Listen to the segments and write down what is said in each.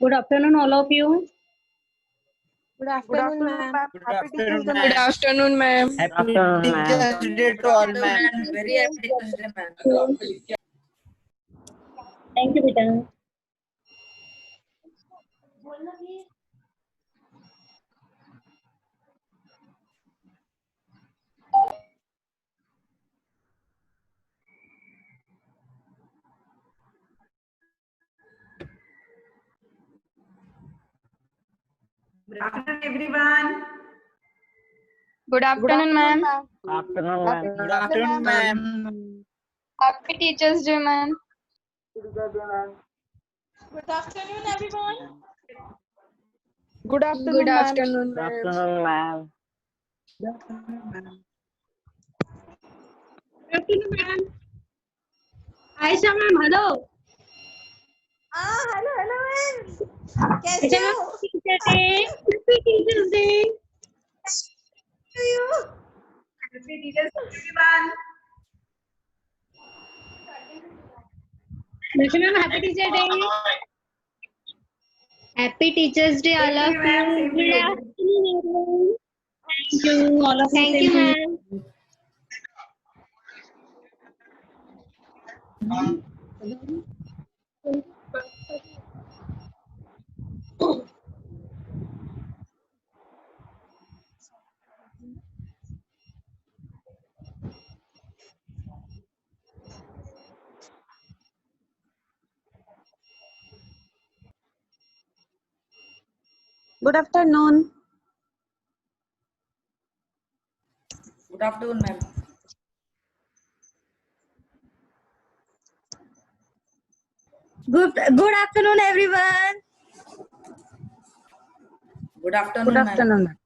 Good afternoon, all of you. Good afternoon, ma'am. Happy Teachers Day, Good ma'am. afternoon, ma'am. Happy Teachers Day to all, ma'am. Very happy Teachers Day, ma'am. Thank you, Beta. Good afternoon, everyone. Good afternoon, ma'am. Good afternoon, ma'am. Happy Teachers Day, ma'am. Good afternoon, everyone. Good afternoon, ma'am. Good afternoon, ma'am. Aisha, ma'am, hello. Hello, ma'am. Aisha, कैसे ma'am, हो? Teacher Day. Happy Teachers Day. To you. Happy Teachers Day, everyone. Aisha, ma'am, Happy Teacher Day. Happy Teachers Day, all of Same to you, ma'am. you. Same to Good you. afternoon, everyone. Thank you, all of you. Thank you, Same to ma'am. Good afternoon. Good afternoon, ma'am. Good afternoon, everyone. Good afternoon, ma'am.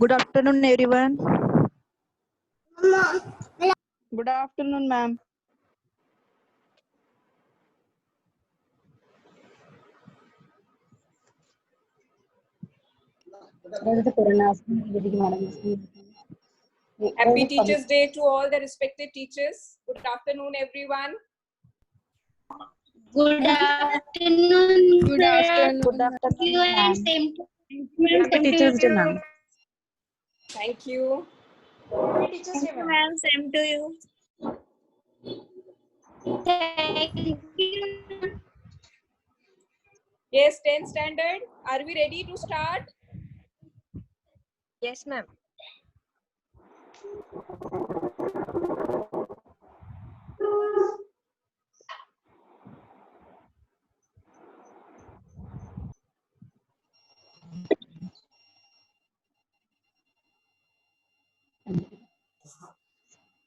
Good afternoon, everyone. Good afternoon, ma'am. Happy Teachers Day to all the respected teachers. Good afternoon, everyone. Good afternoon. Good afternoon. Good afternoon, You and ma'am. same to Happy Teachers Day, ma'am. Thank you. Happy Teachers Day, ma'am. ma'am. Same to you. Thank you. Yes, 10th standard. Are we ready to start? Yes, ma'am.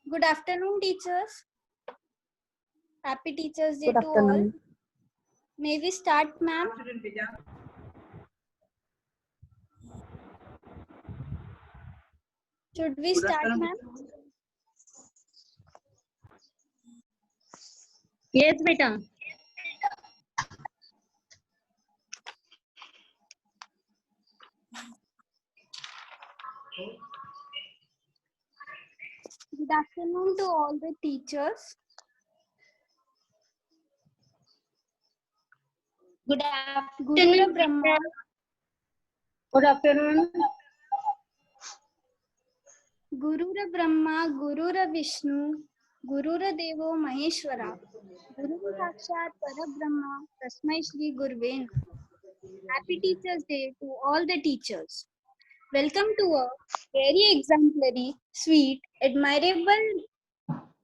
Good afternoon, teachers. Happy Teachers Day Good to all. afternoon. May we start, ma'am? Afternoon, Pija. Should we start, ma'am? Yes, beta. Good afternoon to all the teachers. Good Gurura afternoon. Brahma, Good afternoon. Gurura Brahma, Gurura Vishnu, Gurura Devo Maheshwara, Guru Sakshat Parabrahma, Tasmai Shri Gurve Namaha. Happy Teachers Day to all the teachers. Welcome to a very exemplary, sweet, admirable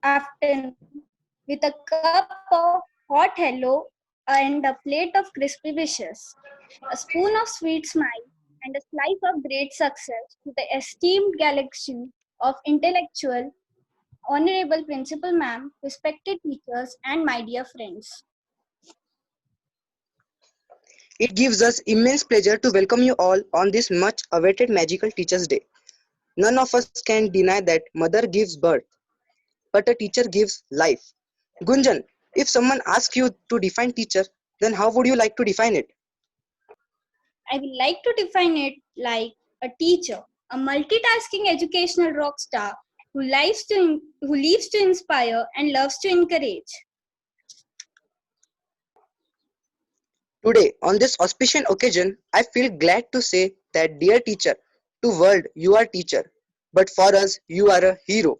afternoon with a cup of hot hello and a plate of crispy wishes, a spoon of sweet smile, and a slice of great success to the esteemed galaxy of intellectual, honorable principal ma'am, respected teachers, and my dear friends. It gives us immense pleasure to welcome you all on this much awaited magical Teachers' Day. None of us can deny that mother gives birth, but a teacher gives life. Gunjan, if someone asks you to define teacher, then how would you like to define it? I would like to define it like a teacher, a multitasking educational rock star who lives to inspire and loves to encourage. Today, on this auspicious occasion, I feel glad to say that, dear teacher, to world you are teacher, but for us you are a hero.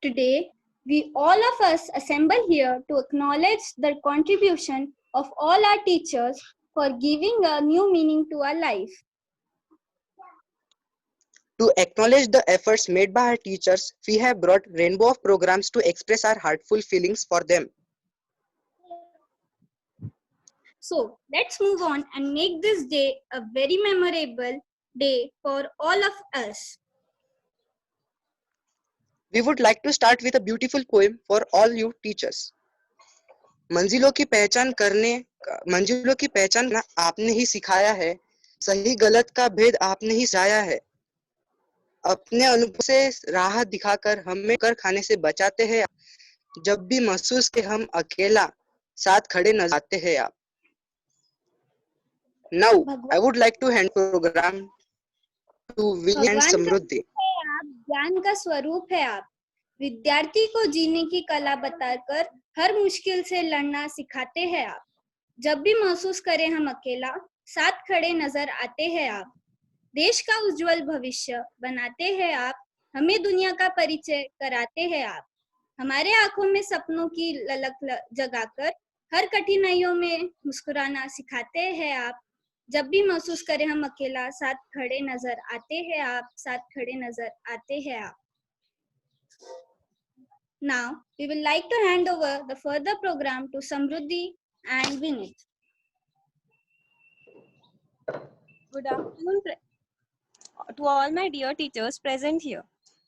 Today, we all of us assemble here to acknowledge the contribution of all our teachers for giving a new meaning to our life. To acknowledge the efforts made by our teachers, we have brought rainbow of programs to express our heartful feelings for them. So, let's move on and make this day a very memorable day for all of us. We would like to start with a beautiful poem for all you teachers. मंजिलों की पहचान करना आपने ही सिखाया है, सही गलत का भेद आपने ही जाया है, अपने अनुभव से राह दिखाकर हमें कर खाने से बचाते हैं, जब भी महसूस के हम अकेला साथ खड़े नजर आते हैं आप. Now I would like to hand program to Vinny and Samruddhi. आप ज्ञान का स्वरूप है आप, विद्यार्थी को जीने की कला बताकर हर मुश्किल से लड़ना सिखाते हैं आप, जब भी महसूस करें हम अकेला साथ खड़े नजर आते हैं आप, देश का उज्जवल भविष्य बनाते हैं आप, हमें दुनिया का परिचय कराते हैं आप, हमारे आंखों में सपनों की ललक जगाकर हर कठिनाइयों में मुस्कुराना सिखाते हैं आप, जब भी महसूस करें हम अकेला साथ खड़े नजर आते हैं आप, साथ खड़े नजर आते हैं आप. Now, we will like to hand over the further program to Samruddhi and Vinit. Good afternoon to all my dear teachers present here.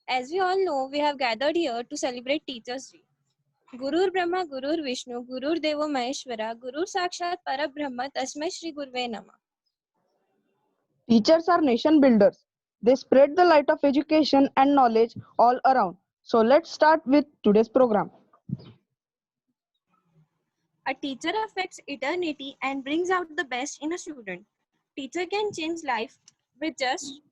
As we all know, we have gathered here to celebrate Teachers' Day. Gurur Brahma, Gurur Vishnu, Gurur Devo Maheshwara, Gurur Sakshat Parabrahma, Tasmai Shri Gurve Namah. Teachers are nation builders. They spread the light of education and knowledge all around. So let's start with today's program. A teacher affects eternity and brings out the best in a student. Teacher can change life with just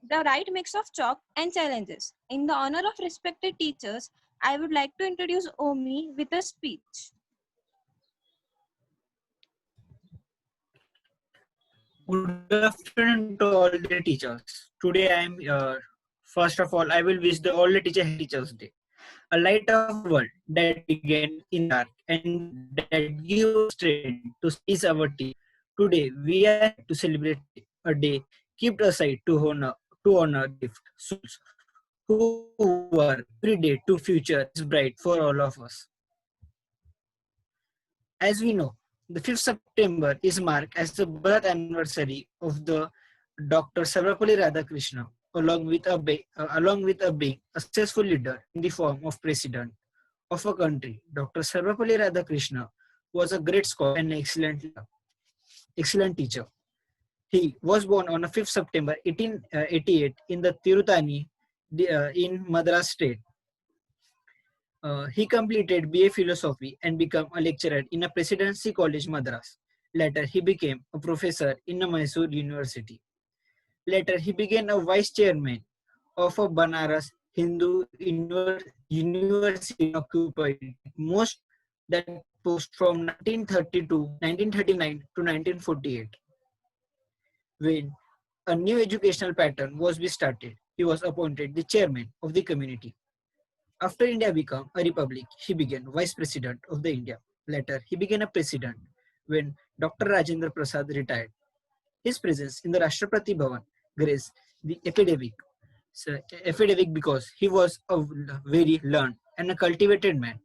the right mix of chalk and challenges. In the honor of respected teachers, I would like to introduce Omi with a speech. Good afternoon to all the teachers. Today I am here. First of all, I will wish all the Teachers' Day. A light of the world that began in dark and that gives strength to seize our team. Today we are to celebrate a day kept aside to honor gift souls who work every day to future is bright for all of us. As we know, the 5th September is marked as the birth anniversary of the Dr. Sarvepalli Radhakrishnan, along with being a successful leader in the form of president of a country. Dr. Sarvepalli Radhakrishnan was a great scholar and excellent teacher. He was born on 5th September 1888 in the Tirutani in Madras state. He completed BA Philosophy and became a lecturer in a Presidency College, Madras. Later, he became a professor in a Mysore University. Later, he became a vice chairman of a Banaras Hindu University, occupied most that post from 1939 to 1948. When a new educational pattern was started, he was appointed the chairman of the community. After India became a republic, he became vice president of the India. Later, he became a president when Dr. Rajendra Prasad retired. His presence in the Rashtrapati Bhavan graced the epidemic because he was a very learned and a cultivated man.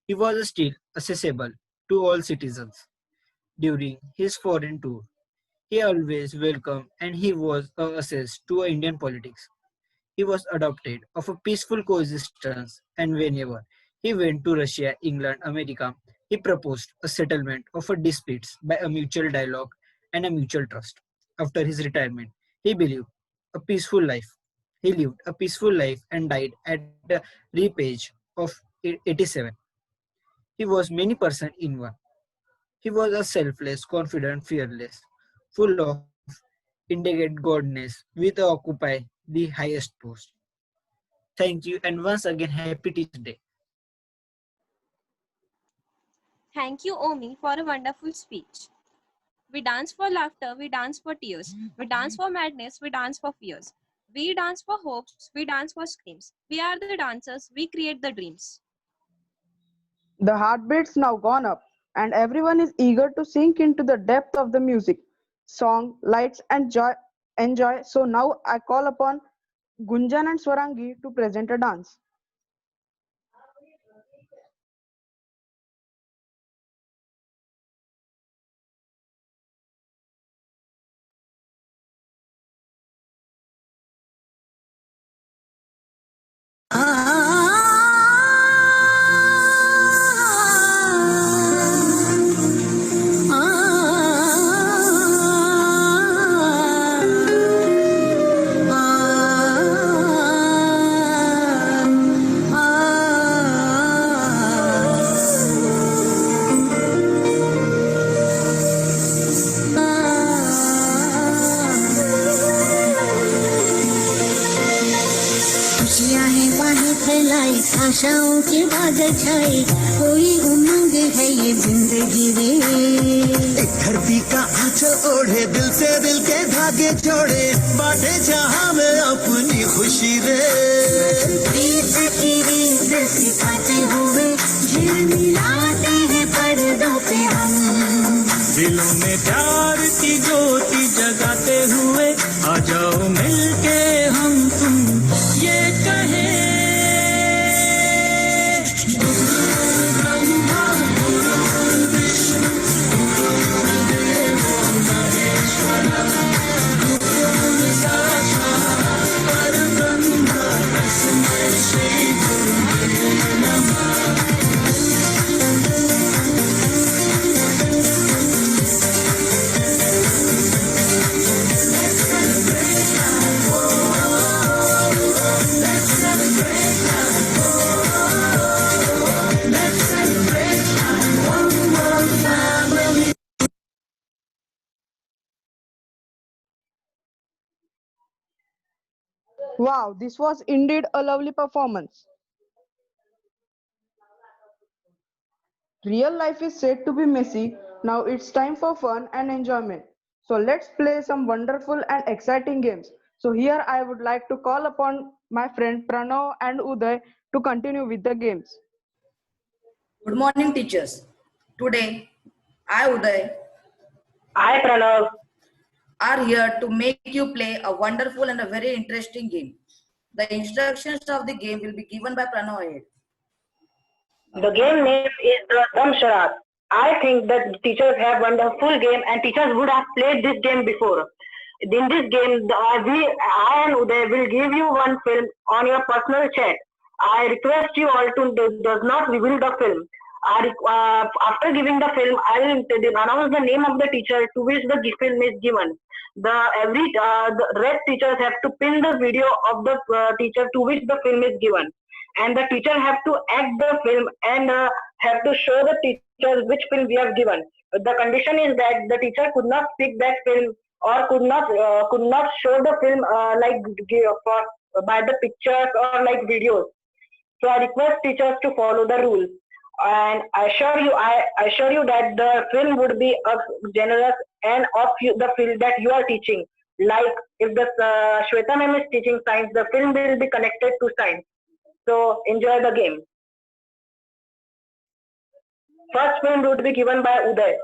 He was still accessible to all citizens. During his foreign tour, he always welcomed and he was assessed to Indian politics. He was adopted of a peaceful coexistence, and whenever he went to Russia, England, America, he proposed a settlement of a disputes by a mutual dialogue and a mutual trust. After his retirement, he lived a peaceful life. He lived a peaceful life and died at the ripe age of 87. He was many persons in one. He was a selfless, confident, fearless, full of indicate godness with occupy the highest post. Thank you, and once again, happy Teacher's Day. Thank you, Omi, for a wonderful speech. We dance for laughter, we dance for tears. We dance for madness, we dance for fears. We dance for hopes, we dance for screams. We are the dancers, we create the dreams. The heartbeats now gone up, and everyone is eager to sink into the depth of the music, song, lights, and joy. Enjoy. So now I call upon Gunjan and Swarangi to present a dance. खुशियाँ हैं बाहें फैलाई आशाओं के बादल छाए कोई उमंग है ये जिंदगी रे एक धरती का आंचल ओढ़े दिल से दिल के धागे जोड़े बांटे जहां में अपनी खुशी रे रीत की रीत सिखाते हुए झिलमिलाते हैं पर्दों पे हम दिलों में प्यार की ज्योति जगाते हुए आ जाओ मिलके हम तुम ये कहें Wow, this was indeed a lovely performance. Real life is said to be messy. Now it's time for fun and enjoyment. So let's play some wonderful and exciting games. So here I would like to call upon my friend Pranav and Uday to continue with the games. Good morning, teachers. Today, I, Uday, I, Pranav, are here to make you play a wonderful and a very interesting game. The instructions of the game will be given by Pranav ahead. the game name is the Damsharat. I think that teachers have wonderful game and teachers would have played this game before. In this game, I and Uday will give you one film on your personal chat. I request you all to does not reveal the film. After giving the film, I will announce the name of the teacher to which the film is given. The rest teachers have to pin the video of the teacher to which the film is given, and the teacher have to act the film and have to show the teachers which film we have given. The condition is that the teacher could not pick that film or could not show the film by the pictures or like videos. So I request teachers to follow the rules, and I assure you that the film would be generous and of the field that you are teaching. Like if the Shweta ma'am is teaching science, the film will be connected to science. So enjoy the game. First film would be given by Uday.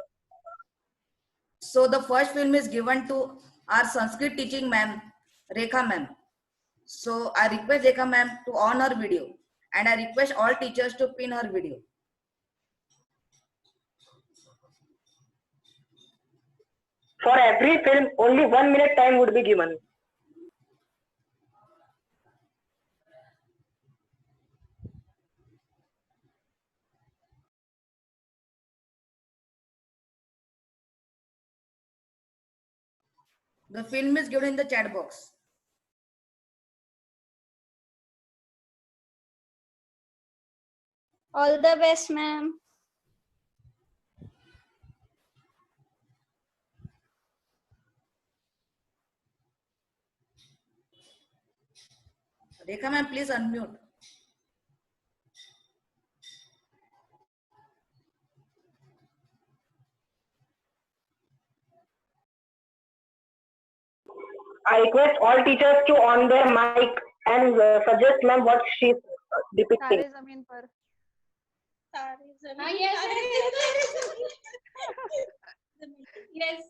So the first film is given to our Sanskrit teaching ma'am, Rekha ma'am. So I request Rekha ma'am to on her video, and I request all teachers to pin her video. For every film, only 1 minute time would be given. The film is given in the chat box. All the best, ma'am. Rekha ma'am, please unmute. I request all teachers to on their mic and suggest ma'am what she's depicting. तारे जमीन पर. Yes.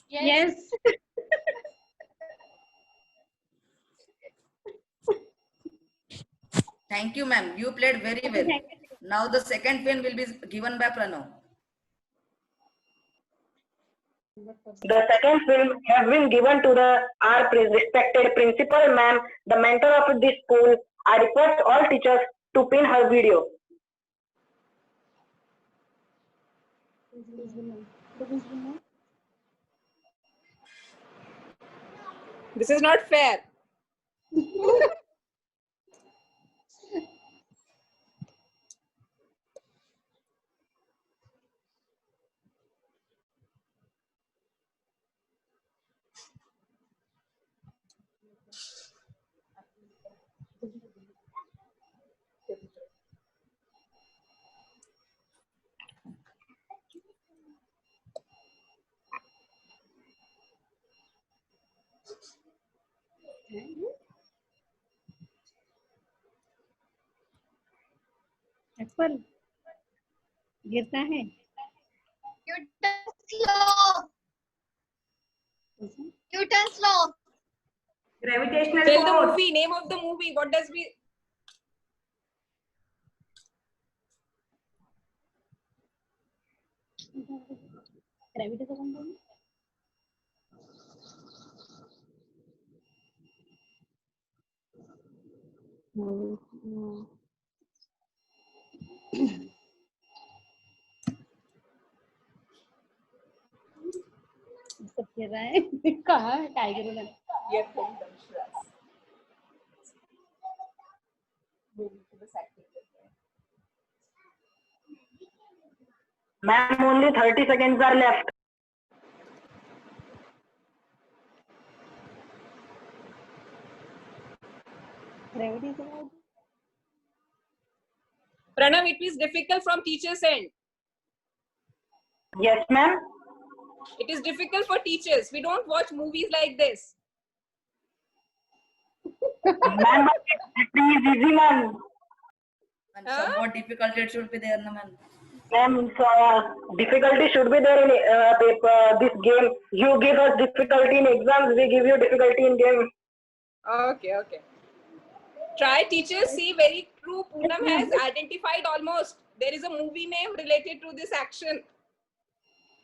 Yes. Thank you, ma'am. You played very well. Now the second film will be given by Pranav. The second film has been given to our respected principal ma'am, the mentor of this school. I request all teachers to pin her video. This is not fair. पर गिरता है. You turn slow. You turn slow. Gravitational Tell the force. movie, name of the movie. What does we? Gravity का कौन बोल? सब खेल रहा है. कहाँ टाइगर वाला? Yet from Damshras. Moving to the second film. Ma'am, only 30 seconds are left. Gravity का कौन? Pranav, it is difficult from teacher's end. Yes, ma'am. It is difficult for teachers. We don't watch movies like this. Ma'am, it is easy, ma'am. And somewhat difficult it should be there, no, ma'am. Ma'am, difficulty should be there in this game. You give us difficulty in exams, we give you difficulty in game. Okay, okay. Try teachers. See, very true. Poonam has identified almost. There is a movie name related to this action.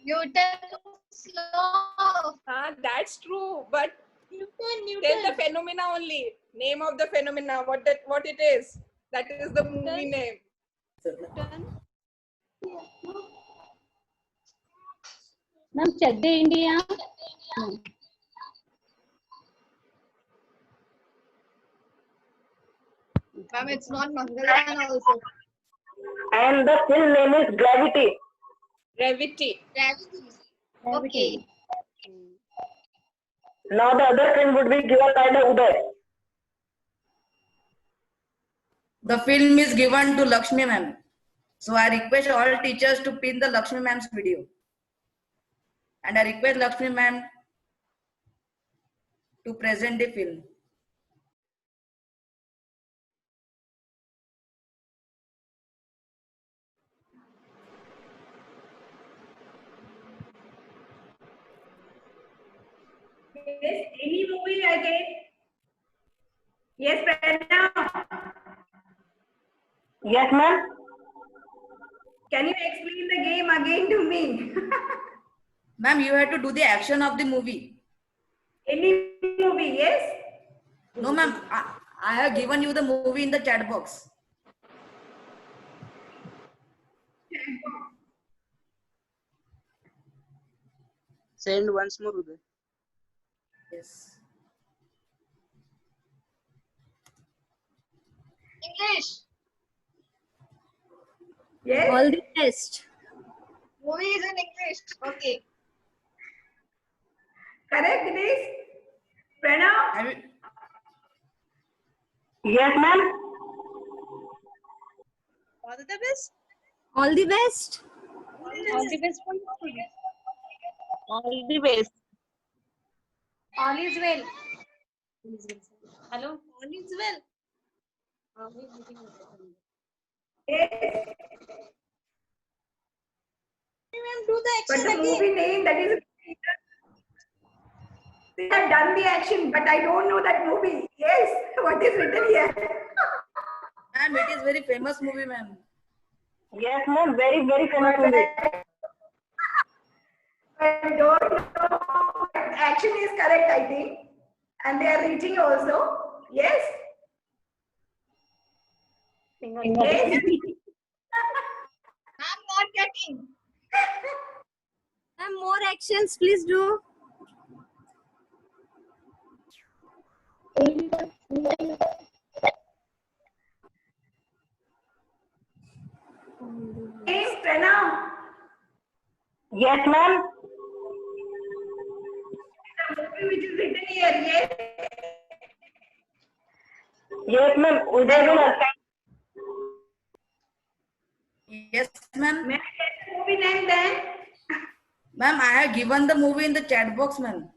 You turn slow. That's true. But Newton. tell the phenomena only. Name of the phenomena. What it is. That is the movie name. Ma'am Chak De India. Ma'am, it's not Mangalan also. And the film name is Gravity. Gravity. Gravity. Okay. Now the other film would be given by the Uday. The film is given to Lakshmi ma'am. So I request all teachers to pin the Lakshmi ma'am's video. And I request Lakshmi ma'am to present the film. Yes, any movie again? Yes, Pranav. Yes, ma'am. Can you explain the game again to me? Ma'am, you have to do the action of the movie. Any movie, yes? No, ma'am. I have given you the movie in the chat box. Send once more, Uday. Yes. English. Yes. All the best. Movie is in English. Okay. Correct this? Pranav? Have you, Yes, ma'am. All the best. All the best. All the best. All the best. All is well. Hello. All is well. Do the But action the again. movie name, that is. They have done the action, but I don't know that movie. Yes, what is written here? Ma'am, it is very famous movie, ma'am. Yes, ma'am. Very, very famous movie. I don't know. Action is correct, I think. And they are reaching also. Yes. Yes. I'm not getting. And more actions, please do. Name, Pranav. Yes, ma'am. The movie which is written here. Yes. Yes, ma'am. Uday will Yes, ma'am. May I get the movie name then? Ma'am, I have given the movie in the chat box, ma'am.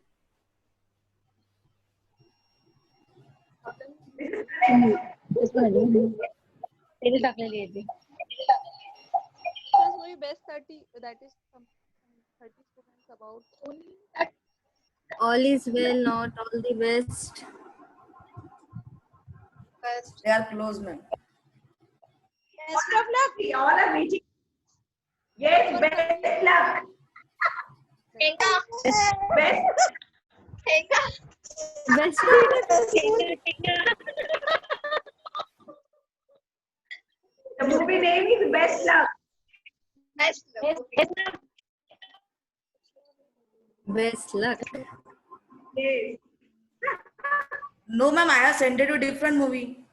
movie best 30, that is some 30 students about only that. All is well, not all the best. They are close, ma'am. Best of luck. We all are reaching. Yes, best luck. Best. Best. The movie name is Best Luck. Best luck. Yes. No, ma'am, I have sent it to different movie.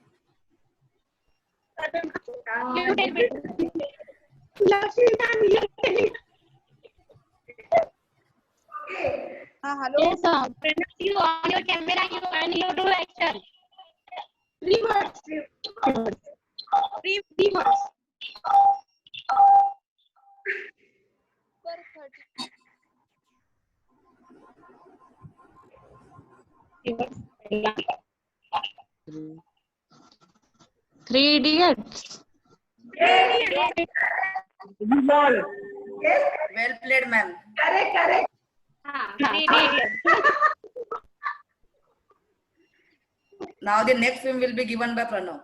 Hello. Yes, you on your camera, you and you do action. Three words. Three words. Per 30. Three idiots. Yes. Well played, ma'am. Correct, correct. Three idiots. Now the next film will be given by Pranav.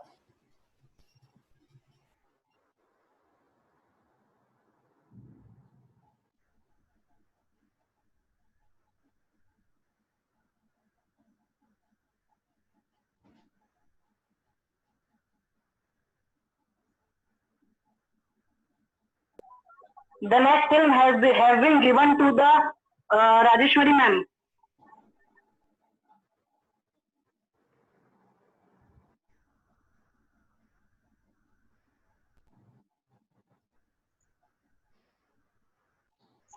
The next film has been given to the Rajeshwari ma'am.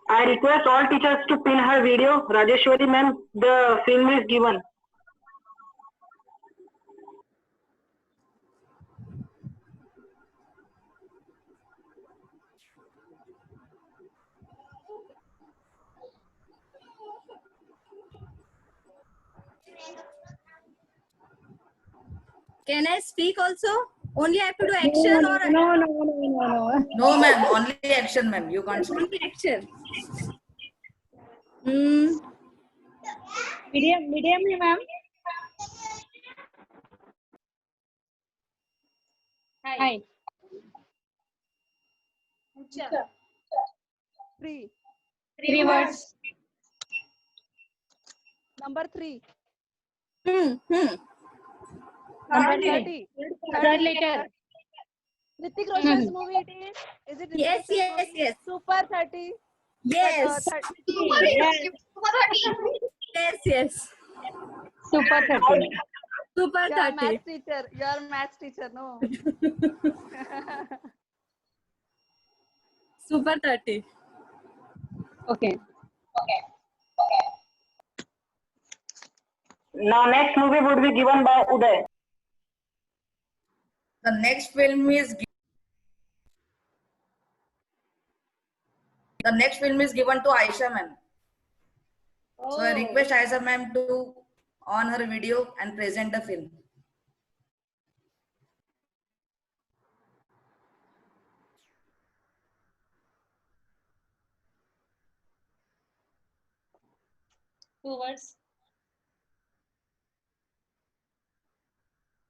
I request all teachers to pin her video. Rajeshwari ma'am, the film is given. Can I speak also? Only I have to do action or No, ma'am, only action, ma'am. You can't speak. only action? Medium, ma'am. Hi. Three words. Number 3. Number 30. Third letter. Hrithik Roshan's movie it is. Is it Hrithik Yes, Roshan's yes, movie? yes. Super 30. Yes. 30. Yes, yes. Super 30. Super You are 30. maths teacher. You are maths teacher, no? Super 30. Okay. Now next movie would be given by Uday. The next film is given to Aisha, ma'am. So I request Aisha ma'am to on her video and present the film. Two words.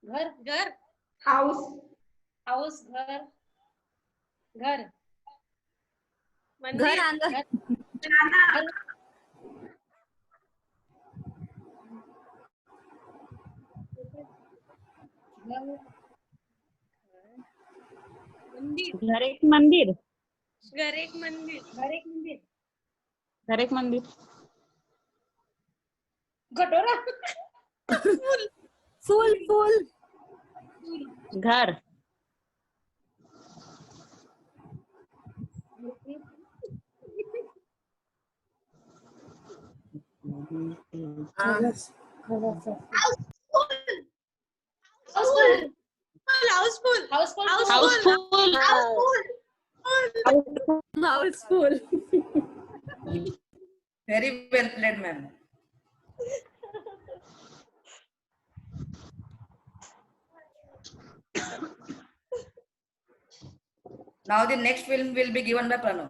घर घर House. House घर घर घर आंगन घर मंदिर घर एक मंदिर घर एक मंदिर घर एक मंदिर घर एक मंदिर कटोरा फूल फूल घर Housefull Housefull Very well played, ma'am. Now the next film will be given by Pranav.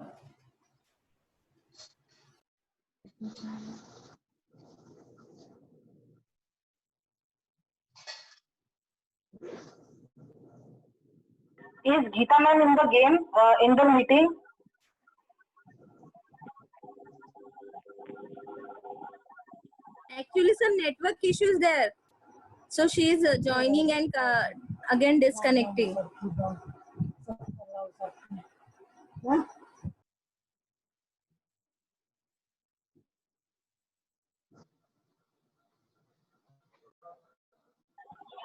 Is Geeta ma'am in the game, in the meeting? Actually, some network issues there. So she is joining and again disconnecting.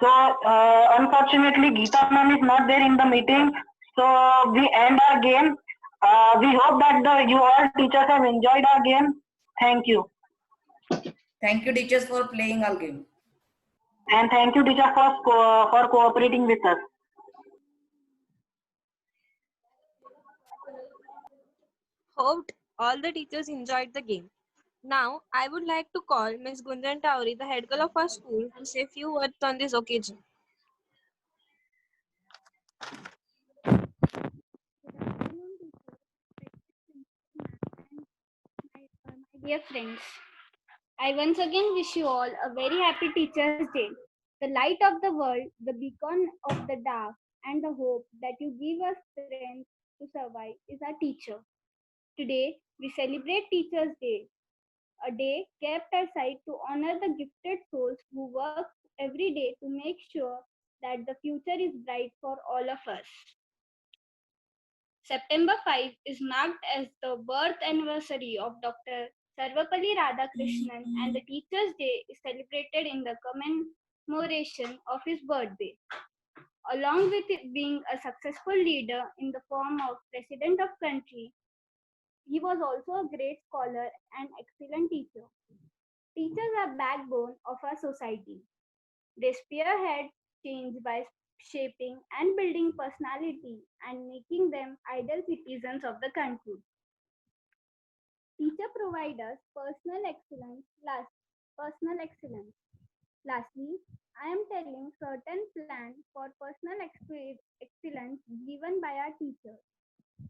So, unfortunately, Geeta ma'am is not there in the meeting. So, we end our game. We hope that you all teachers have enjoyed our game. Thank you. Thank you, teachers, for playing our game. And thank you, teacher, for cooperating with us. Hoped all the teachers enjoyed the game. Now, I would like to call Ms. Gunjan Tauri, the head girl of our school, to say a few words on this occasion. My dear friends, I once again wish you all a very happy Teachers' Day. The light of the world, the beacon of the dark, and the hope that you give us strength to survive is our teacher. Today, we celebrate Teachers' Day, a day kept aside to honor the gifted souls who work every day to make sure that the future is bright for all of us. September 5 is marked as the birth anniversary of Dr. Sarvapalli Radhakrishnan, and the Teachers' Day is celebrated in the commemoration of his birthday. Along with it being a successful leader in the form of President of country, he was also a great scholar and excellent teacher. Teachers are backbone of our society. They spearhead change by shaping and building personality and making them ideal citizens of the country. Teacher provide us personal excellence. Lastly, I am telling certain plan for personal excellence given by our teachers.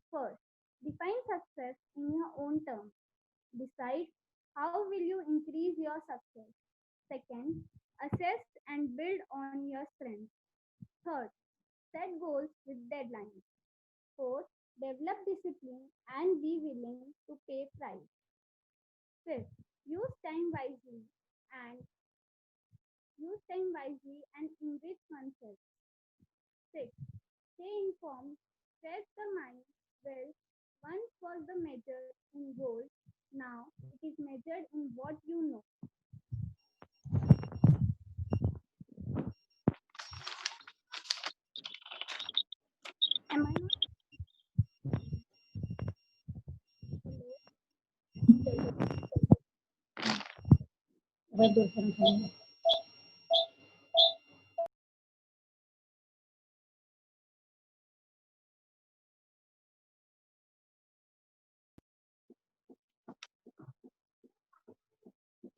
First, define success in your own terms. Decide how will you increase your success. Second, assess and build on your strengths. Third, set goals with deadlines. Fourth, develop discipline and be willing to pay price. Fifth, use time wisely and enrich oneself. Sixth, stay informed, stress the mind. Well, once was the measure in gold, now it is measured in what you know. Am I not? Hello?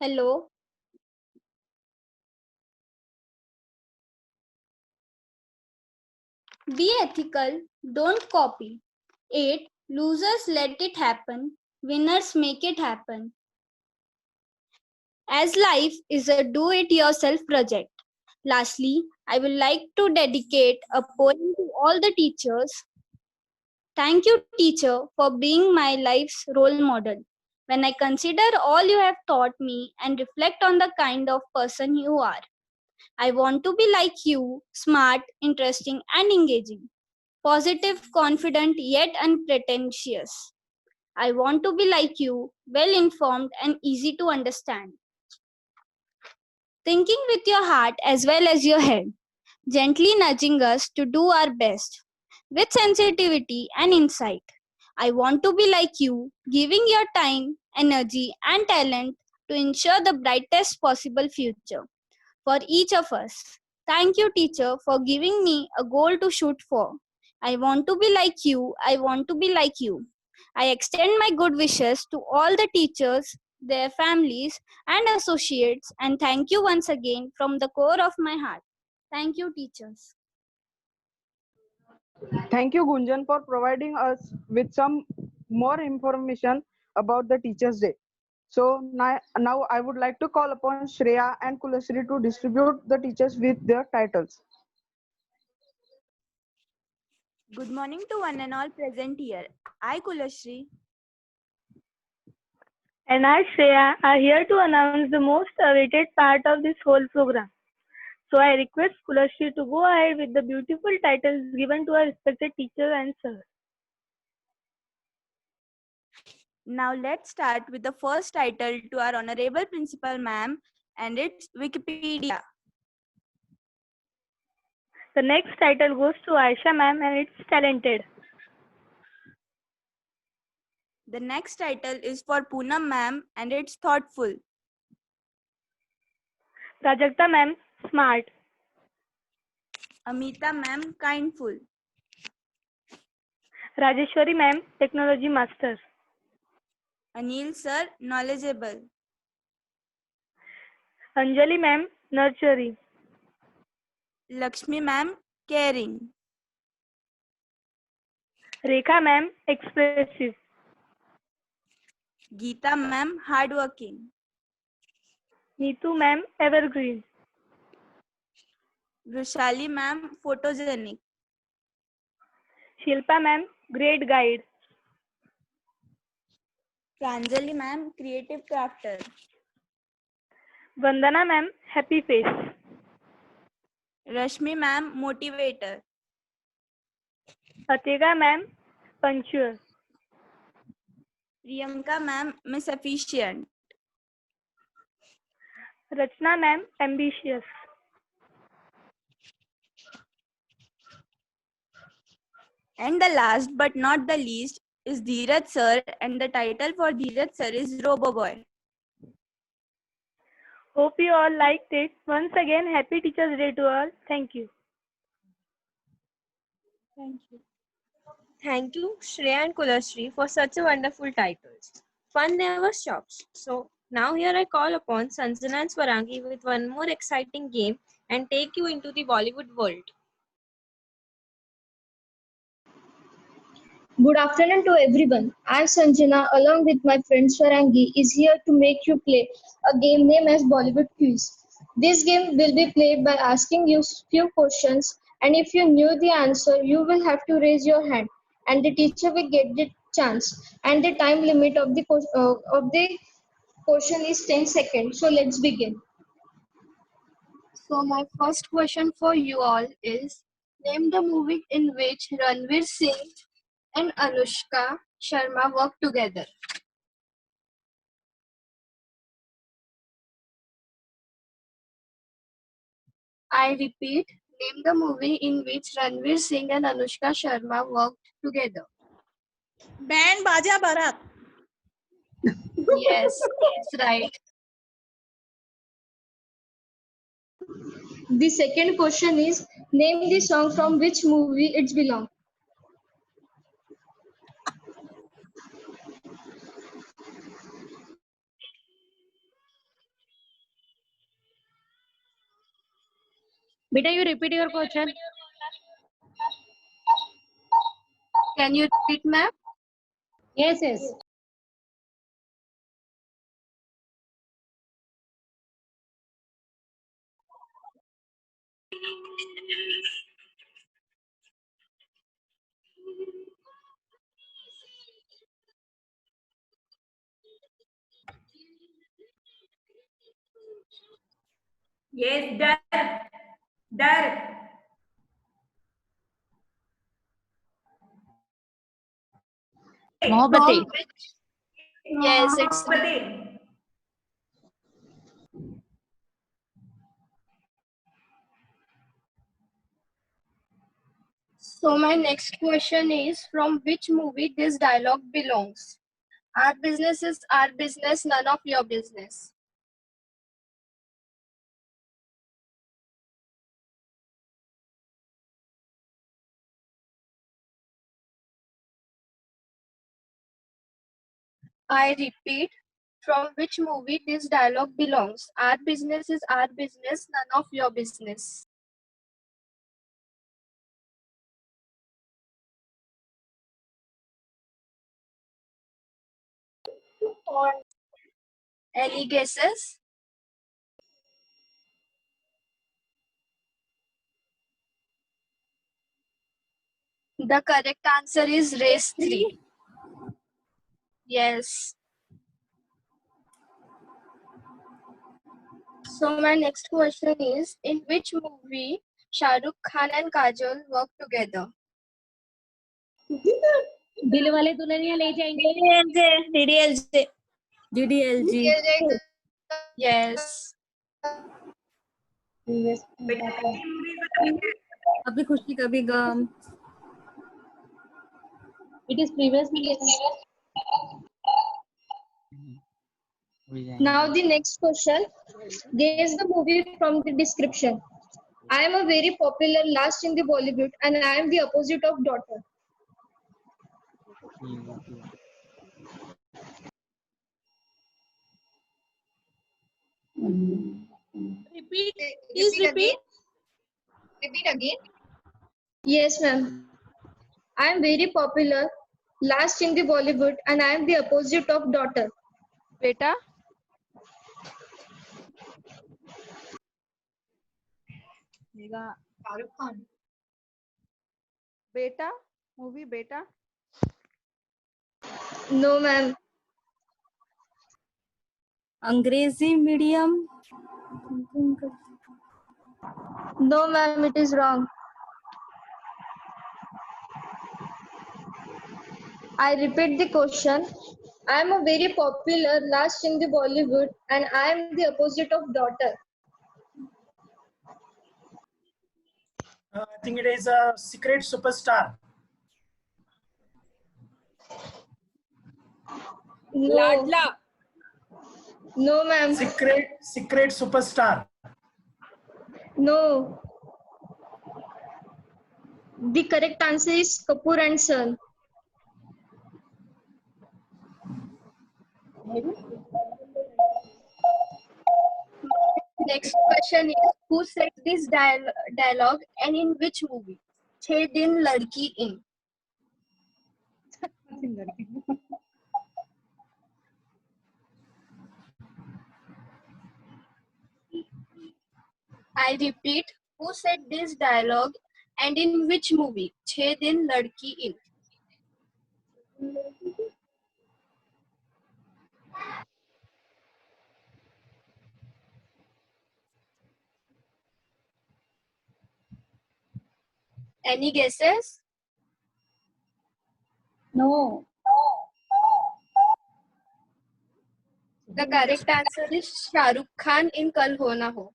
Hello. Be ethical, don't copy. 8. Losers let it happen, winners make it happen. As life is a do it yourself project. Lastly, I would like to dedicate a poem to all the teachers. Thank you, teacher, for being my life's role model. When I consider all you have taught me and reflect on the kind of person you are, I want to be like you, smart, interesting, and engaging. Positive, confident, yet unpretentious. I want to be like you, well informed and easy to understand. Thinking with your heart as well as your head, gently nudging us to do our best. With sensitivity and insight, I want to be like you, giving your time, energy, and talent to ensure the brightest possible future for each of us. Thank you, teacher, for giving me a goal to shoot for. I want to be like you. I want to be like you. I extend my good wishes to all the teachers, their families, and associates, and thank you once again from the core of my heart. Thank you, teachers. Thank you, Gunjan, for providing us with some more information about the Teachers' Day. So now I would like to call upon Shreya and Kulasri to distribute the teachers with their titles. Good morning to one and all present here. I, Kulashri. And I, Shreya, are here to announce the most awaited part of this whole program. So I request Kulashri to go ahead with the beautiful titles given to our respected teacher and sir. Now let's start with the first title to our Honorable Principal Ma'am, and it's Wikipedia. The next title goes to Aisha ma'am, and it's Talented. The next title is for Poonam Ma'am, and it's Thoughtful. Prajakta ma'am, Smart. Amita Ma'am, Kindful. Rajeshwari ma'am, Technology Master. Anil Sir, Knowledgeable. Anjali ma'am, Nurturing. Lakshmi Ma'am, Caring. Rekha ma'am, Expressive. Geeta Ma'am, Hardworking. Neetu ma'am, Evergreen. Vishali Ma'am, Photogenic. Shilpa ma'am, Great Guide. Pranjali Ma'am, Creative Crafter. Vandana ma'am, Happy Face. Rashmi Ma'am, Motivator. Atika ma'am, Punctual. Priyanka Ma'am, Miss Efficient. Rachna ma'am, Ambitious. And the last but not the least is Dheeraj Sir, and the title for Dheeraj Sir is Robo Boy. Hope you all liked it. Once again, Happy Teachers' Day to all. Thank you. Thank you. Thank you, Shreya and Kulashri, for such a wonderful titles. Fun never stops. So now here I call upon Sanjana and Swarangi with one more exciting game and take you into the Bollywood world. Good afternoon to everyone. I, Sanjana, along with my friend Swarangi, is here to make you play a game named as Bollywood Quiz. This game will be played by asking you few questions, and if you knew the answer, you will have to raise your hand, and the teacher will get the chance. And the time limit of the question is 10 seconds. So let's begin. So my first question for you all is, name the movie in which Ranveer Singh and Anushka Sharma work together. I repeat, name the movie in which Ranveer Singh and Anushka Sharma worked together. Band Baja Bharat. Yes, that's right. The second question is, name the song from which movie it belongs. Beta, you repeat your question. Can you repeat, ma'am? Yes, yes. Yes, dar. Dar. Mohabati. Yes, it's Mohabati. So my next question is, from which movie this dialogue belongs? Our business is our business, none of your business. I repeat, from which movie this dialogue belongs? Our business is our business, none of your business. Any guesses? The correct answer is race 3. Yes. So my next question is, in which movie Shah Rukh Khan and Kajol work together? दिल वाले दुल्हनिया ले जाएंगे. DDLJ. DDLG. Yes. अभी खुशी कभी गम. It is previously. Now the next question. Guess the movie from the description. I am a very popular last in the Bollywood and I am the opposite of daughter. Repeat. Please repeat. Repeat again. Yes, ma'am. I am very popular last in the Bollywood and I am the opposite of daughter. Beta, Shahrukh Khan. Beta, movie Beta. No, ma'am. अंग्रेजी medium. No, ma'am, it is wrong. I repeat the question. I am a very popular last in the Bollywood and I am the opposite of daughter. I think it is a Secret Superstar. No. Ladla. No, ma'am. Secret Superstar. No. The correct answer is Kapoor and Son. Next question is, who said this dialogue and in which movie? Chhe din ladki in. I repeat, who said this dialogue and in which movie? Chhe din ladki in. Any guesses? No. The correct answer is Shah Rukh Khan in Kal Ho Na Ho.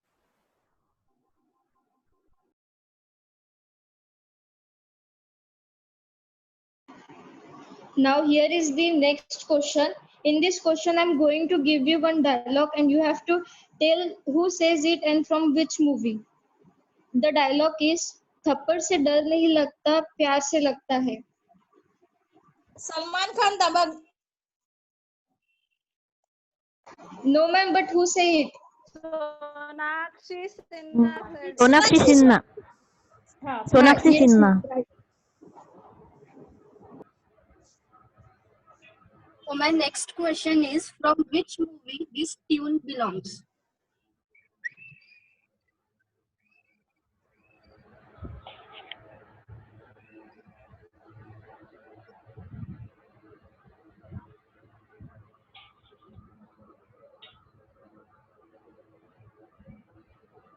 Now here is the next question. In this question, I'm going to give you one dialogue and you have to tell who says it and from which movie. The dialogue is, थप्पड़ से डर नहीं लगता, प्यार से लगता है. Salman Khan Dabang. No, ma'am, but who say it? Sonakshi Sinha. Sonakshi Sinha. Sonakshi Yes, Sinha. ma'am, right. So my next question is, from which movie this tune belongs?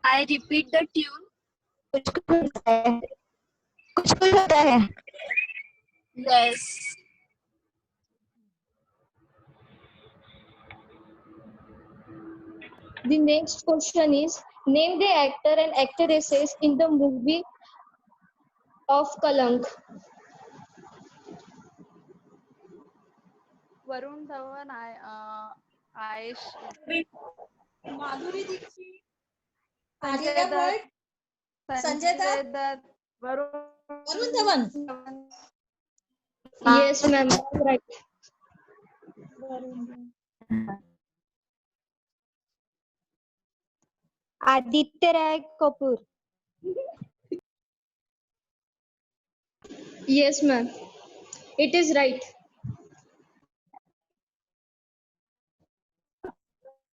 I repeat the tune. कुछ कुछ होता है. Yes. The next question is, name the actor and actresses in the movie of Kalank. Varun Dhawan, Aish, Madhuri Dixit, Alia Bhatt, Sanjay Dutt, Varun Dhawan. Yes, ma'am, right. Aditya Ray Kapoor. Yes, ma'am. It is right.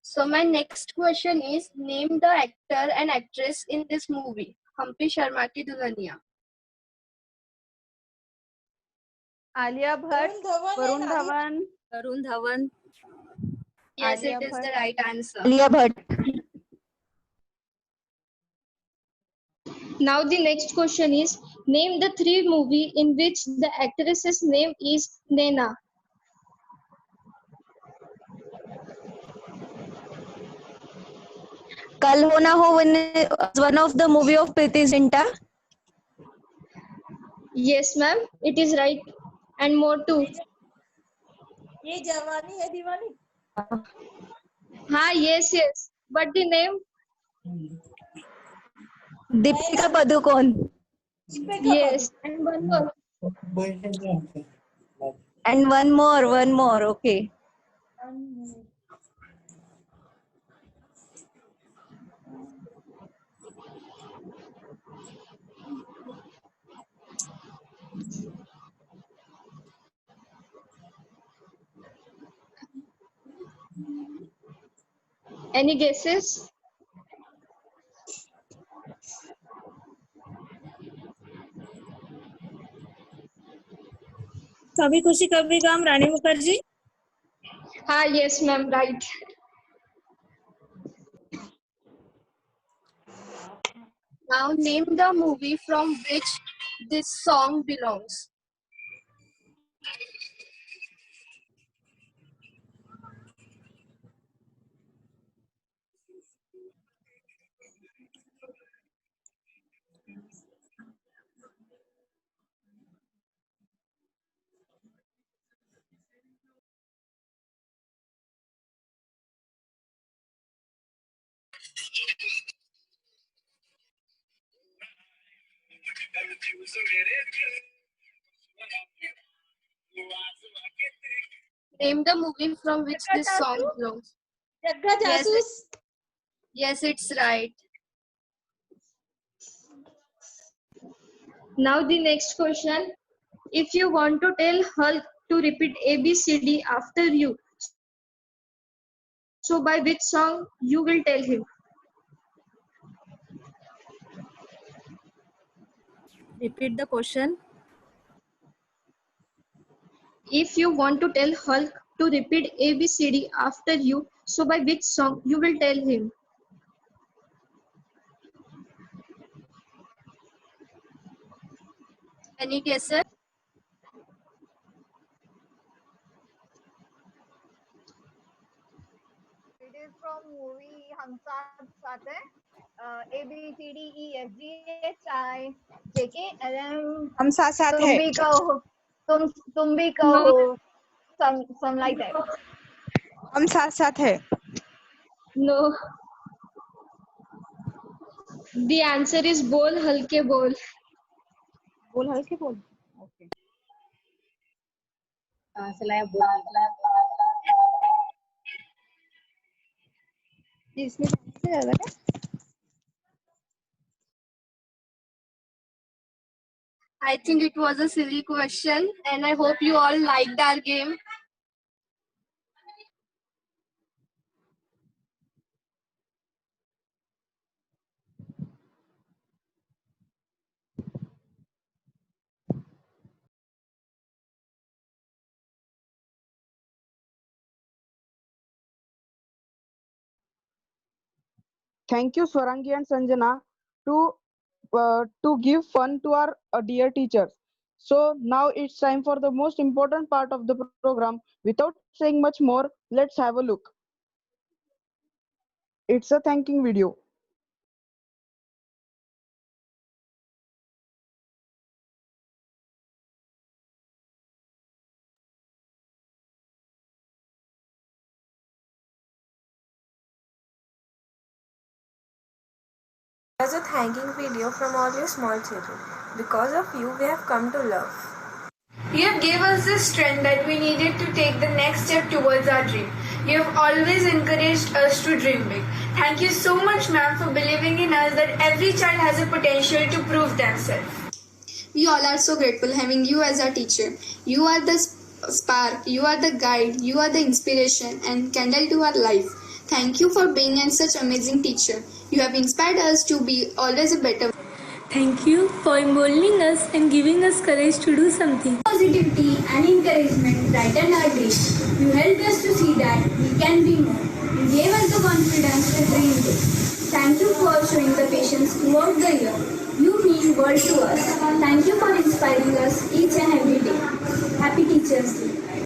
So my next question is, name the actor and actress in this movie, Hampi Sharma Ki Dulhania. Alia Bhatt, Varun Dhawan. Varun Dhawan. Yes, Alia it is Bhatt. the right answer. Alia Bhatt. Now the next question is, name the three movies in which the actress's name is Naina. Kal Ho Na Ho was one of the movie of Preeti Zinta. Yes, ma'am, it is right. And more too. ये जवानी है दीवानी. Ha, yes, yes. But the name? Deepika Padukone. Yes. And one more. And one more. Okay. Any guesses? कभी खुशी कभी गम, रानी Mukherjee. Ha, yes, ma'am, right. Now name the movie from which this song belongs. Name the movie from which this song belongs. जग्गा जासूस. Yes, it's right. Now the next question. If you want to tell Hulk to repeat ABCD after you, so by which song you will tell him? Repeat the question. If you want to tell Hulk to repeat ABCD after you, so by which song you will tell him? Any guesses? It is from movie Hum Saath Saath Hai. A B C D E F G H I J K L M. हम साथ साथ तुम है. भी कहो, तुम भी कहो. Some like that. हम साथ साथ है. No. The answer is Bol Halke Bol. बोल हल्के बोल. Okay. इसमें सबसे ज्यादा है? I think it was a silly question, and I hope you all liked our game. Thank you, Swarangi and Sanjana, to give fun to our dear teachers. So now it's time for the most important part of the program. Without saying much more, let's have a look. It's a thanking video. As a thanking video from all you small children. Because of you, we have come to love. You have gave us the strength that we needed to take the next step towards our dream. You have always encouraged us to dream big. Thank you so much, ma'am, for believing in us that every child has a potential to prove themselves. We all are so grateful having you as our teacher. You are the spark, you are the guide, you are the inspiration and candle to our life. Thank you for being such amazing teacher. You have inspired us to be always a better. Thank you for emboldening us and giving us courage to do something. Positivity and encouragement brightened our days. You helped us to see that we can be more. You gave us the confidence to dream big. Thank you for showing the patience throughout the year. You mean world to us. Thank you for inspiring us each and every day. Happy Teachers Day.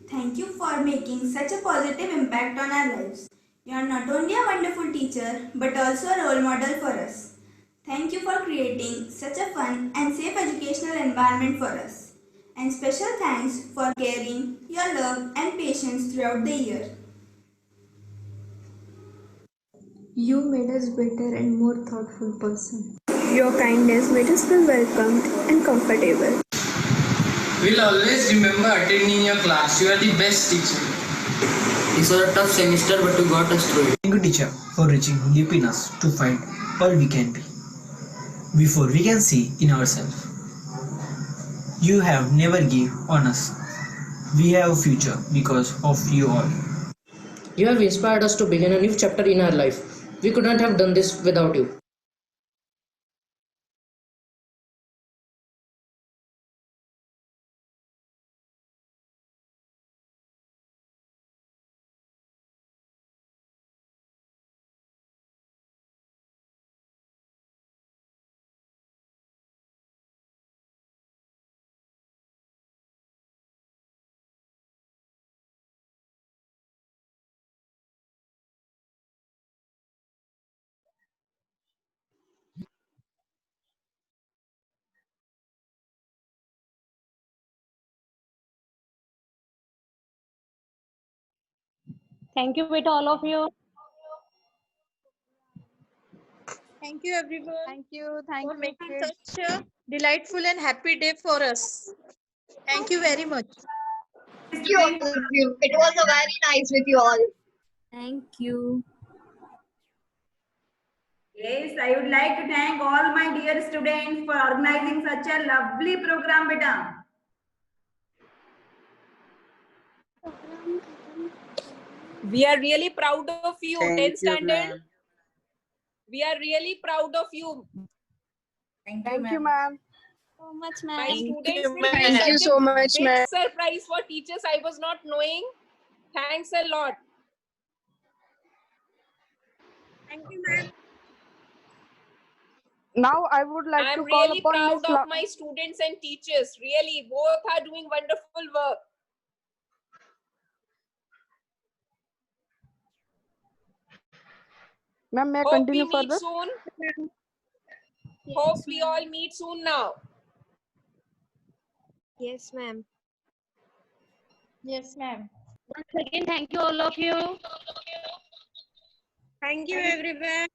Thank you for making such a positive impact on our lives. You are not only a wonderful teacher but also a role model for us. Thank you for creating such a fun and safe educational environment for us. And special thanks for caring, your love and patience throughout the year. You made us better and more thoughtful person. Your kindness made us feel welcomed and comfortable. We'll always remember attending your class. You are the best teacher. It was a tough semester, but you got us through it. Thank you, teacher, for reaching deep in us to find all we can be before we can see in ourselves. You have never give on us. We have a future because of you all. You have inspired us to begin a new chapter in our life. We could not have done this without you. Thank you, beta, all of you. Thank you, everyone, Thank you. Thank for you, making kids. such a delightful and happy day for us. Thank you very much. Thank you, all of you. It was a very nice with you all. Thank you. Yes, I would like to thank all my dear students for organizing such a lovely program, beta. We are really proud of you, Thank 10th you, standard. ma'am. We are really proud of you. Thank you, ma'am. So much, My ma'am. students will ma'am. be Thank you such so a much, big ma'am. surprise for teachers I was not knowing. Thanks a lot. Thank you, ma'am. Now I would like I'm to call really upon Miss proud of my students and teachers. Really, both are doing wonderful work. Ma'am, may I Hope we continue meet further? soon. Hope we all meet soon now. Yes, ma'am. Yes, ma'am. Once again, thank you, all of you. Thank you, everyone.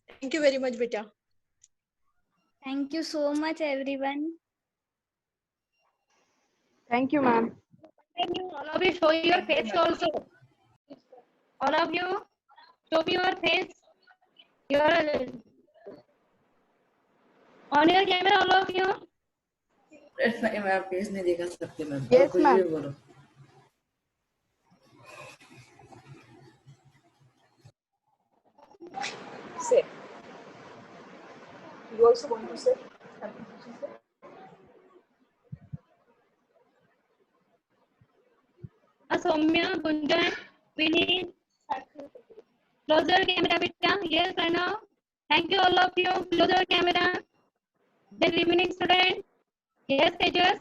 Thank you very much, beta. Thank you so much, everyone. Thank you, ma'am. Can you all of you show your face also? All of you, show me your face. Your on your camera, all of you. मैं face नहीं दिखा सकती ma'am. Yes, कुछ ma'am. भी बोलो। Say. You also want to say? Soumya, Gunjan, Vinny, closer camera, beta. Yes, I know. Thank you all of you. Closer camera. The remaining student. Yes, Tejas.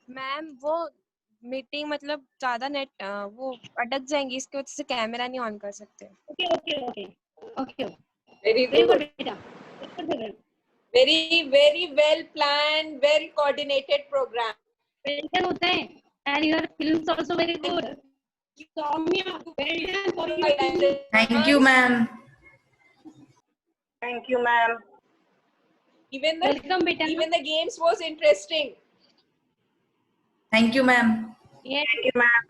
Ma'am वो meeting मतलब ज्यादा net वो अटक जाएंगी, इसकी वजह से कैमरा नहीं ऑन कर सकते। Okay, okay, okay, okay. Very Very good. good, beta. Very well planned, well coordinated program. Well done, Uday. And your films also very good. Soumya, well done for your film. Thank you, ma'am. Thank you, ma'am. Even the games was interesting. Thank you, ma'am. Yes. Thank you, ma'am.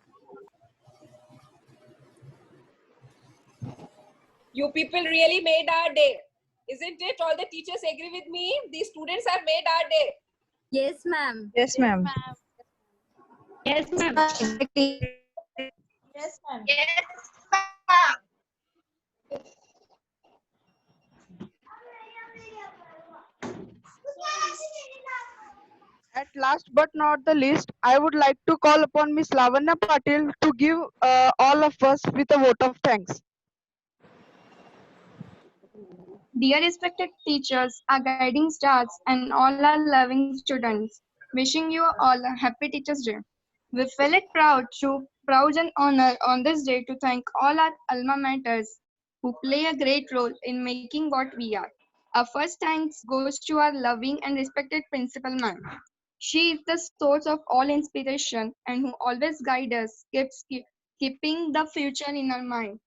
You people really made our day, isn't it? All the teachers agree with me. These students have made our day. Yes, ma'am. Yes, ma'am. Yes, ma'am. Yes, ma'am. At last but not the least, I would like to call upon Miss Lavanya Patil to give all of us with a vote of thanks. Dear respected teachers, our guiding stars, and all our loving students, wishing you all a happy Teachers' Day. We feel it proud and honor on this day to thank all our alma maters who play a great role in making what we are. Our first thanks goes to our loving and respected principal ma'am. She is the source of all inspiration and who always guides us, keeping the future in our mind.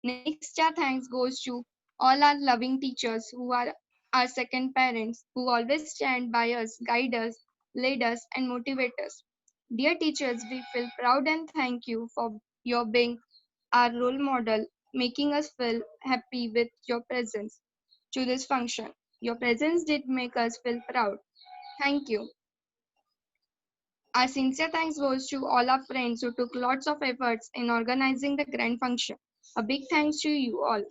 Next, our thanks goes to all our loving teachers who are our second parents, who always stand by us, guide us, lead us, and motivate us. Dear teachers, we feel proud and thank you for your being our role model, making us feel happy with your presence to this function. Your presence did make us feel proud. Thank you. Our sincere thanks goes to all our friends who took lots of efforts in organizing the grand function. A big thanks to you all.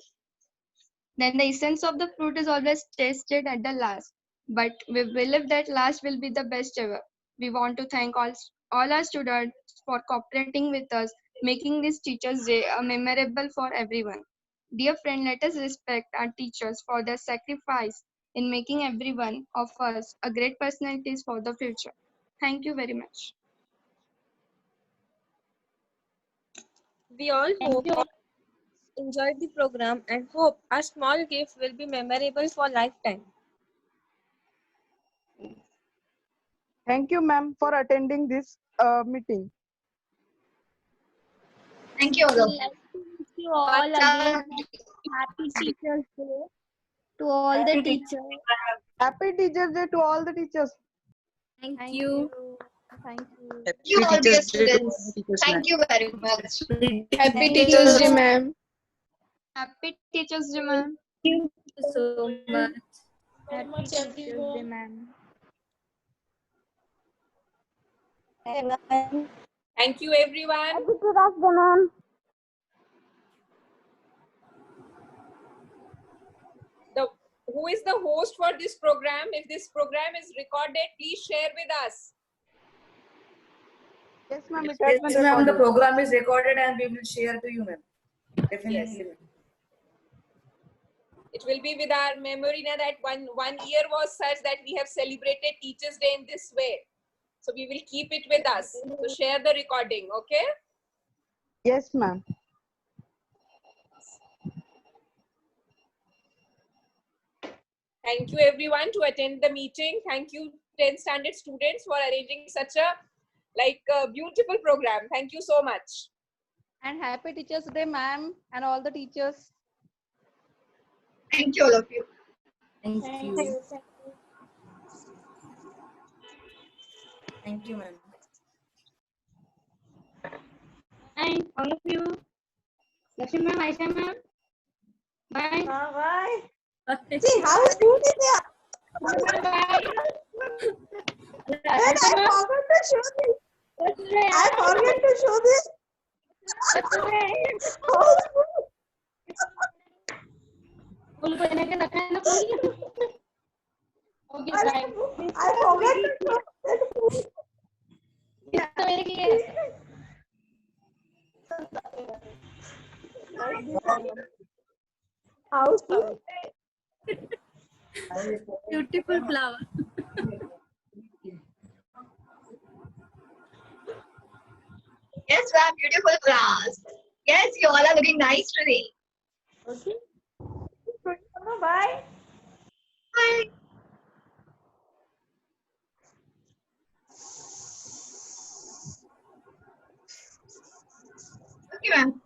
Then the essence of the fruit is always tasted at the last, but we believe that last will be the best ever. We want to thank all our students for cooperating with us, making this Teachers' Day a memorable for everyone. Dear friend, let us respect our teachers for their sacrifice in making every one of us a great personalities for the future. Thank you very much. We all hope you enjoyed the program and hope our small gift will be memorable for lifetime. Thank you, ma'am, for attending this meeting. Thank you, I'd like to wish you all again happy Teachers' Day to all the teachers. Happy Teachers' Day to all the teachers. Thank you. Thank you. Happy all dear Teachers Day to all students. the teachers, Thank ma'am. you very much. Happy Thank Teachers' you. Day, ma'am. Happy Teachers' Day, ma'am. Thank you so much. Happy Teachers' Day, ma'am. Thank you, everyone. Who is the host for this program? If this program is recorded, please share with us. Yes, ma'am. It has been Yes, ma'am. The recorded. program is recorded and we will share to you, ma'am. Definitely. Yes. It will be with our memory now that one year was such that we have celebrated Teachers' Day in this way. So we will keep it with us. So share the recording, okay? Yes, ma'am. Thank you everyone to attend the meeting. Thank you 10th standard students for arranging such a beautiful program. Thank you so much. And happy Teachers Day, ma'am, and all the teachers. Thank you, all of you. Thank Thank you. you. Thank you, ma'am. And all of you. Lakshmi ma'am, Aisha ma'am. Bye. Bye. See how cute is it? Bye. Wait, I forgot to show this. I forgot to show this. फूल को इन्हें के रखा है ना फूल okay bye I forgot to show that food. ये तो मेरे लिए How cute. Beautiful flower. Yes, ma'am. Beautiful class. Yes, you all are looking nice today. Okay. Bye. Bye. Okay, ma'am.